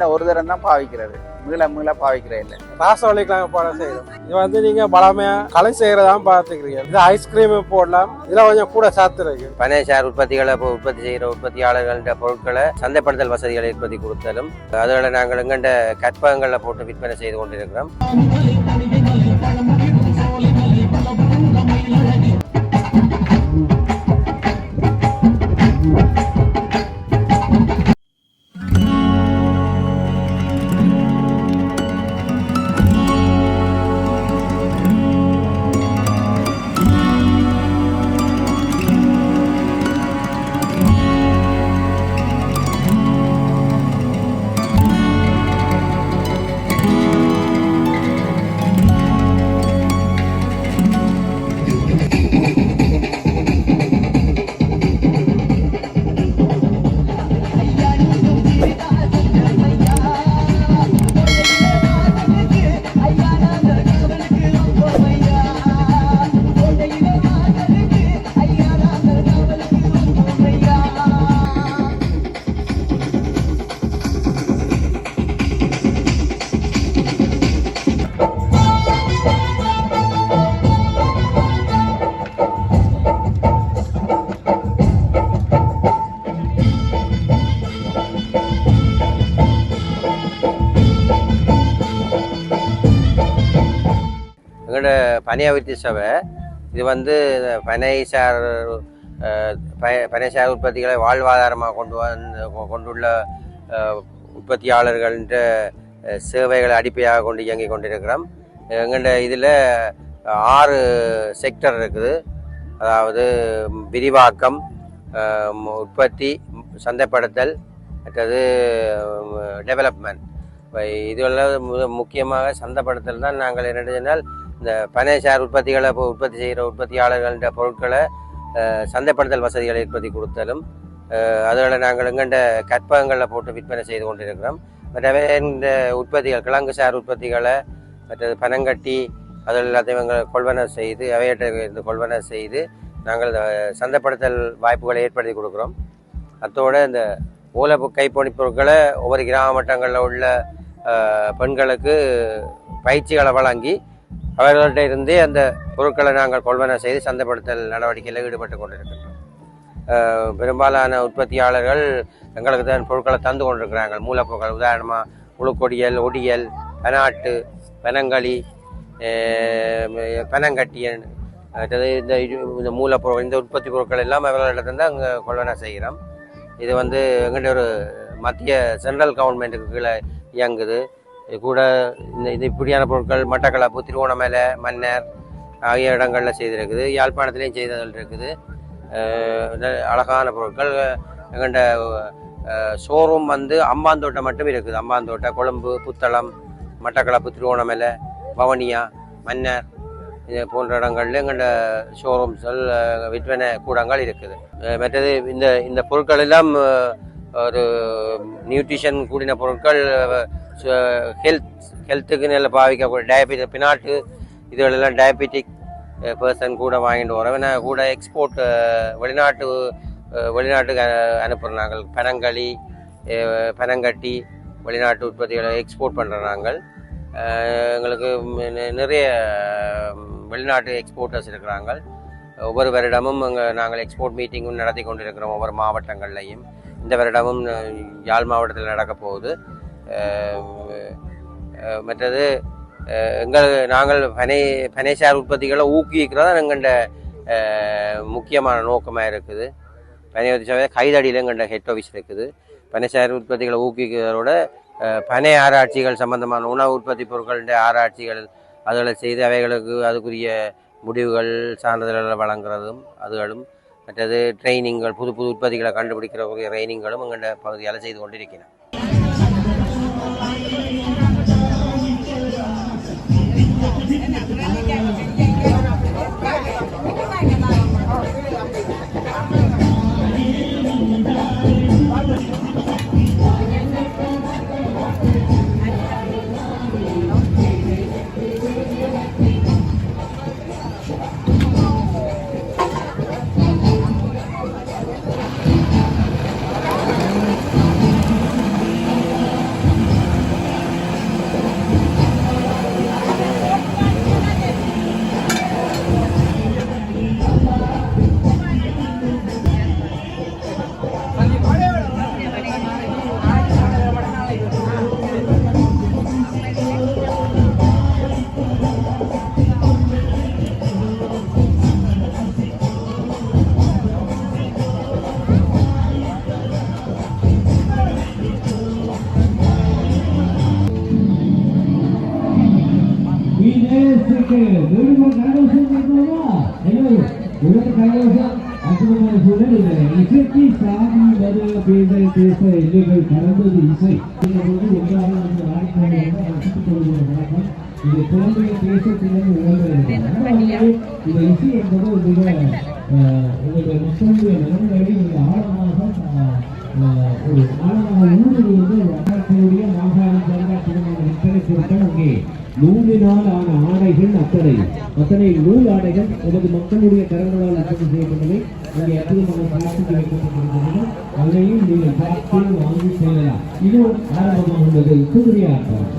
வருஷத்துல ஒரு தரம் தான் பாவிக்கிறது, மீள பாவிக்கிறே இல்லை. ராசவழிக்காக போட செய்யணும். இது வந்து நீங்க பலமையா கலை செய்யறதா பாத்துக்கிறீங்க. இது ஐஸ்கிரீம் போடலாம், இதுல கொஞ்சம் கூட சாத்து இருக்கு. பனைசார் உற்பத்திகளை உற்பத்தி செய்யற உற்பத்தியாளர்கள பொருட்களை சந்தைப்படுத்தல் வசதிகளை ஏற்படுத்தி கொடுத்தாலும் அதோட நாங்கள் எங்கண்ட கற்பகங்கள்ல போட்டு விற்பனை செய்து கொண்டிருக்கிறோம். எங்களோட பனையாவிருத்தி சபை இது வந்து பனைசார் உற்பத்திகளை வாழ்வாதாரமாக கொண்டுள்ள உற்பத்தியாளர்கள்ன்ற சேவைகளை அடிப்படையாக கொண்டு இயங்கி கொண்டிருக்கிறோம். எங்கள்ட இதில் 6 செக்டர் இருக்குது. அதாவது விரிவாக்கம், உற்பத்தி, சந்தைப்படுத்தல், மற்றது டெவலப்மெண்ட். இதுவெல்லாம் முக்கியமாக சந்தைப்படுத்தல் தான். நாங்கள் என்ன சொன்னால் இந்த பனைசார் உற்பத்திகளை உற்பத்தி செய்கிற உற்பத்தியாளர்கள பொருட்களை சந்தைப்படுத்தல் வசதிகளை ஏற்படுத்தி கொடுத்தாலும் அதோட நாங்கள் எங்கண்ட கற்பகங்களில் போட்டு விற்பனை செய்து கொண்டிருக்கிறோம். மற்றவே இந்த உற்பத்திகள் கிழங்கு சார் உற்பத்திகளை மற்றது பனங்கட்டி அதில் எல்லாத்தையும் எங்கள் கொள்வனை செய்து அவையிட்ட கொள்வனை செய்து நாங்கள் சந்தைப்படுத்தல் வாய்ப்புகளை ஏற்படுத்தி கொடுக்குறோம். அத்தோடு இந்த ஓலை கைப்பொனி பொருட்களை ஒவ்வொரு கிராம மட்டங்களில் உள்ள பெண்களுக்கு பயிற்சிகளை வழங்கி அவர்கள்ட்ட இருந்தே அந்த பொருட்களை நாங்கள் கொள்வனை செய்து சந்தைப்படுத்தல் நடவடிக்கையில் ஈடுபட்டு கொண்டிருக்கின்றோம். பெரும்பாலான உற்பத்தியாளர்கள் எங்களுக்கு தான் பொருட்களை தந்து கொண்டிருக்கிறாங்க. மூலப்பொருட்கள் உதாரணமாக முழுக்கொடியல், ஒடியல், பனாட்டு, பனங்களி, பனங்கட்டியன், இந்த மூலப்பொருட்கள், இந்த உற்பத்தி பொருட்கள் எல்லாம் அவர்களிடத்துல தான் அங்கே கொள்வனை செய்கிறோம். இது வந்து எங்கள்கிட்ட ஒரு மத்திய சென்ட்ரல் கவர்மெண்ட்டுக்கு கீழே இயங்குது. இது கூட இது இப்படியான பொருட்கள் மட்டக்களப்பு, திருவோணமலை, மன்னர் ஆகிய இடங்களில் செய்திருக்குது. யாழ்ப்பாணத்துலேயும் செய்ததில் இருக்குது. அழகான பொருட்கள். எங்கள்கிட்ட ஷோரூம் வந்து அம்பாந்தோட்டை மட்டும் இருக்குது. அம்பாந்தோட்டை, கொழும்பு, புத்தளம், மட்டக்களப்பு, திருவோணமலை, வவுனியா, மன்னர் இது போன்ற இடங்கள்ல எங்கள்கிட்ட ஷோரூம்ஸ்கள், விற்பனை கூடங்கள் இருக்குது. மற்றது இந்த பொருட்கள் எல்லாம் ஒரு நியூட்ரிஷன் கூடின பொருட்கள், ஹெல்த்துக்கு நல்ல பாவிக்கக்கூடிய டயபெட்டிக், பினாட்டு இதுகளெல்லாம் டயபெட்டிக் பர்சன் கூட வாங்கிட்டு வரோம். ஏன்னா கூட எக்ஸ்போர்ட் வெளிநாட்டுக்கு அனுப்புகிறோம். நாங்கள் பனங்களி, பனங்கட்டி வெளிநாட்டு உற்பத்திகளை எக்ஸ்போர்ட் பண்ணுறோம். நாங்கள் எங்களுக்கு நிறைய வெளிநாட்டு எக்ஸ்போர்ட்டர்ஸ் இருக்கிறாங்க. ஒவ்வொரு வருடமும் நாங்கள் எக்ஸ்போர்ட் மீட்டிங்கும் நடத்தி கொண்டிருக்கிறோம் ஒவ்வொரு மாவட்டங்கள்லையும். இந்த வருடமும் யாழ் மாவட்டத்தில் நடக்க போகுது. மற்றது நாங்கள் பனைசார் உற்பத்திகளை ஊக்குவிக்கிறதா எங்கள்ட முக்கியமான நோக்கமாக இருக்குது. பனையாவிருத்தி சபை கைதடியில் எங்கள்ட ஹெட் ஆஃபீஸ் இருக்குது. பனைசார் உற்பத்திகளை ஊக்குவிக்கிறதோட பனை ஆராய்ச்சிகள் சம்பந்தமான உணவு உற்பத்தி பொருட்களுடைய ஆராய்ச்சிகள் அதில் செய்து அவைகளுக்கு அதுக்குரிய முடிவுகள், சான்றிதழ்களை வழங்குறதும் அதுகளும், மற்றது ட்ரைனிங்கள், புது புது உற்பத்திகளை கண்டுபிடிக்கிறக்கூடிய ட்ரைனிங்களும் எங்கள்ட பகுதியால் செய்து கொண்டிருக்கிறோம். உங்களுக்கு மீண்டும் கரகோஷம் கொடுக்கணுமா? உங்களுக்கு கரகோஷம் அற்புதமான சூழல். இசைக்கு சாதி மத பேத தேச எல்லைகள் கடந்தது இசை. ஒன்றாக நம்ம ஆடிக்கொள்வது வணக்கம். இது குழந்தைய தேசத்திலிருந்து உணர்கிறது. இந்த இசை என்பது உங்களுடைய மக்களுடைய நலன்களை மிக ஆழமாக ஒரு ஆழமாக ஊடுருவது வடக்கூடிய மாகாணம் சார்ந்த திருமண அத்தனை பொருட்கள் அங்கே நூலினால் ஆன ஆடைகள் அத்தனை நூல் ஆடைகள் நமது மக்களுடைய கரங்களால் உற்பத்தி செய்யப்பட்டவை அங்கே அற்புதமாக பிளாஸ்டிக் வைக்கப்பட்டிருக்கிறது. அதையும் நீங்கள் பார்த்து வாங்கி செல்லலாம். இது ஆரம்பமாக உள்ளது குதிரை ஆட்டம்.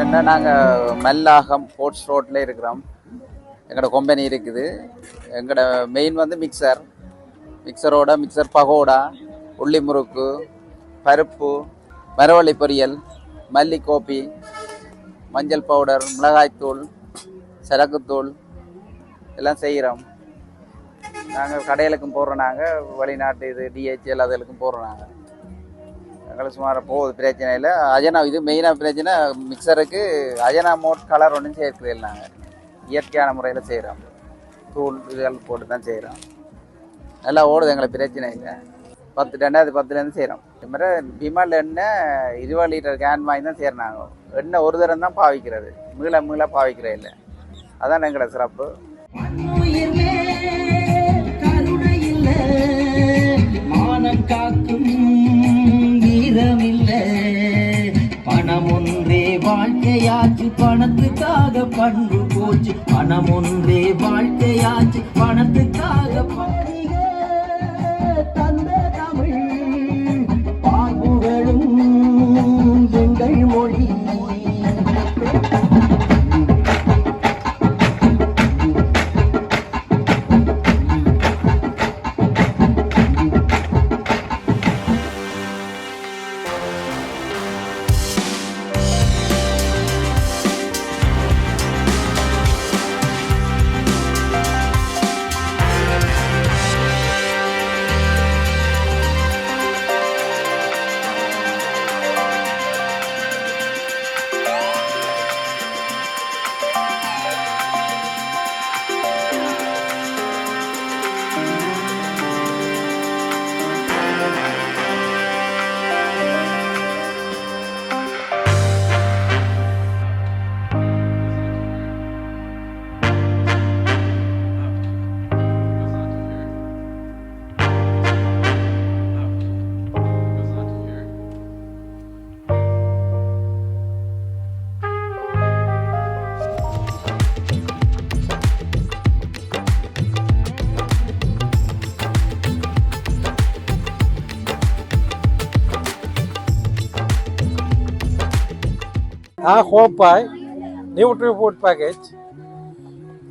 என்னென்னா நாங்கள் மல்லாகம் போர்ட்ஸ் ரோட்டில் இருக்கிறோம். எங்களோட கம்பெனி இருக்குது. எங்களோட மெயின் வந்து மிக்சர் பகோடா, உள்ளி முறுக்கு, பருப்பு, மரவள்ளி பொரியல், மல்லி கோப்பி, மஞ்சள் பவுடர், மிளகாய்த்தூள், சரக்குத்தூள் எல்லாம் செய்கிறோம். நாங்கள் கடைகளுக்கும் போடுறோம். நாங்கள் வெளிநாட்டு இது DHL அதுகளுக்கும் போடுறோம். நாங்கள் எங்களுக்கு சுமார் போகுது, பிரச்சனை இல்லை. அஜனா இது மெயினாக பிரச்சனை, மிக்சருக்கு அஜனா மோட் கலர் ஒன்றும் சேர்க்கிறதில்லை. நாங்கள் இயற்கையான முறையில் செய்கிறோம். தூள் இதுகள் போட்டு தான் செய்கிறோம். நல்லா ஓடுது, எங்களுக்கு பிரச்சனை இல்லை. 2010 செய்கிறோம். இது மாதிரி விமல் எண்ணெய் 20 லிட்டர் கேன் வாங்கி தான் செய்கிறாங்க. எண்ணெய் ஒரு தரம் தான் பாவிக்கிறது, மீள பாவிக்கிறே இல்லை. அதான் எங்களோட சிறப்பு. மானம் காக்கும் வீரமில்லை, பணம் ஒன்றே வாழ்க்கையாச்சு, பணத்துக்காக பண்பு போச்சு. பணம் ஒன்றே வாழ்க்கையாச்சு, பணத்துக்காக தந்த தமிழ் பாகுகளும் எங்கள் மொழி. ஹோப்பாய் நியூட்ரி ஃபுட் பேக்கேஜ்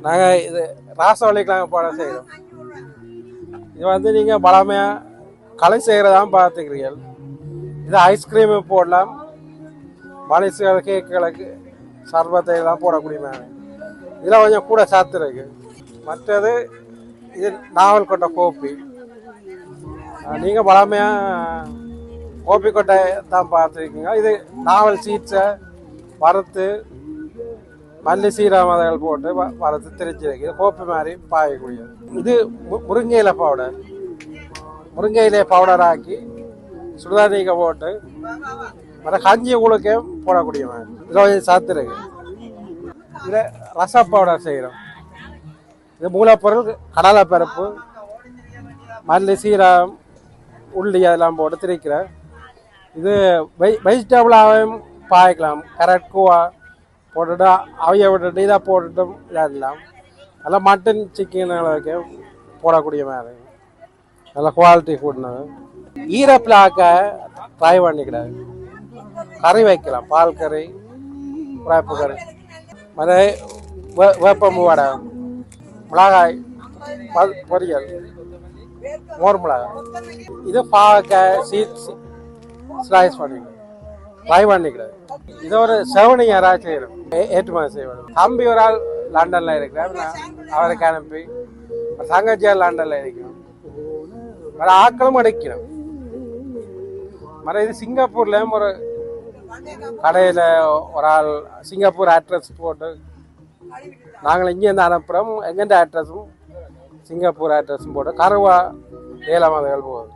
நாங்கள் இது ராசவழிக்கு நாங்கள் போட செய்கிறோம். இது வந்து நீங்கள் பழமையாக கலை செய்கிறதான் பார்த்துக்கிறீர்கள். இது ஐஸ்கிரீமு போடலாம், மலேசியா கேக்குகளுக்கு சர்பத்தை எல்லாம் போடக்கூடிய மாதிரி. இதில் கொஞ்சம் கூட சாத்து இருக்கு. மற்றது இது நாவல் கொட்டை கோப்பி. நீங்கள் பழமையாக கோப்பி கொட்டை தான் பார்த்துருக்கீங்க. இது நாவல் சீட்ஸை வறுத்து மல்லி சீரகங்கள் போட்டு வறுத்து திரிச்சிருக்கு. இது கோப்பி மாதிரி பாயக்கூடியது. இது முருங்கை பவுடர். முருங்கை இலை பவுடர் ஆக்கி சுடுதண்ணிக்க போட்டு மற்ற கஞ்சி உளுக்கே போடக்கூடிய மாதிரி. இதில் கொஞ்சம் சத்து இருக்கு. இதில் ரச பவுடர் செய்கிறோம். இது மூலப்பொருள் கடலைப்பருப்பு, மல்லி, சீரகம், உள்ளி அதெல்லாம் போட்டு திரிக்கிறேன். இது வெஜிடபிளாகவும் பாய்க்கலாம். கேரட் கூவா போட்டுட்டு அவைய விட்டுட்டு இதாக போட்டுட்டும் இதாகலாம். நல்லா மட்டன் சிக்கன் அளவுக்கு போடக்கூடிய மாதிரி நல்லா குவாலிட்டி ஃபுட்னாங்க. ஈரப்பில் ஆக்க ட்ரை பண்ணிக்கிறாங்க. கறி வைக்கலாம், பால் கறி, உரைப்பு கறி, மற்ற வேப்பம்பு வடை, மிளகாய் பொரியல், மோர் மிளகாய். இது பாவக்காய் ஸ்லைஸ் பண்ணிக்கலாம். ட்ரை பண்ணிக்கிறது. இது ஒரு செவனி யாராவது செய்யணும், ஏற்றுமதி செய்யணும். தம்பி ஒரு ஆள் லண்டன்ல இருக்கிறார், அவருக்கு அனுப்பி தங்கச்சியார் லண்டன்ல இருக்கணும், வேற ஆக்களும் அடைக்கணும். இது சிங்கப்பூர்லயும் ஒரு கடையில் ஒரு ஆள் சிங்கப்பூர் அட்ரஸ் போட்டு நாங்கள் இங்கேருந்து அனுப்புகிறோம், எங்கெந்த அட்ரஸும் சிங்கப்பூர் அட்ரஸும் போட்டு கருவா ஏலமதுகள் போகுது.